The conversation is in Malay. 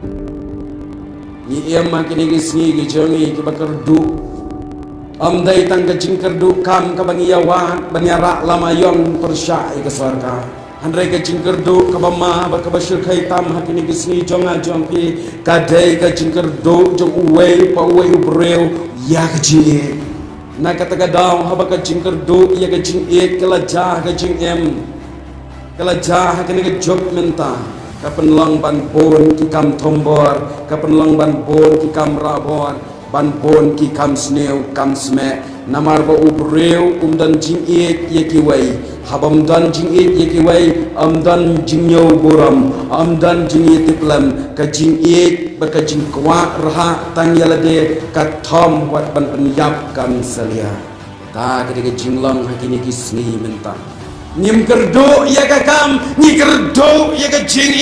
Ni makin gisni gijongi ki bakerdu dai tang ka jingkerdu kam ka bangiyawan banyara lamayong persya ke surga handai ka jingkerdu ka bama ba ka basyur kai tam hakin gisni jonga jongpi kadai ka jingkerdu jong uwei pa uwei ubreu ya ka ji na kata ka daw haba ka jingkerdu ya ka jing kala jah ka jing kala jah hakin ka jok menta kapan lang ban pon ki kam tombor kapan lang ban pon ki kam rabor ban pon ki kam sneu kam sme namar ba ubreu dan jing ye ki wai habam dan jing ye ki wai dan jing yo buram dan jing ye tiplam ka jing ba ka jing kwa raha tang yalade ka thom wat ban penyap kam salia ta ka jing lang hakini ki sni menta nim kerdo ya ka kam ni kerdo ya ka jing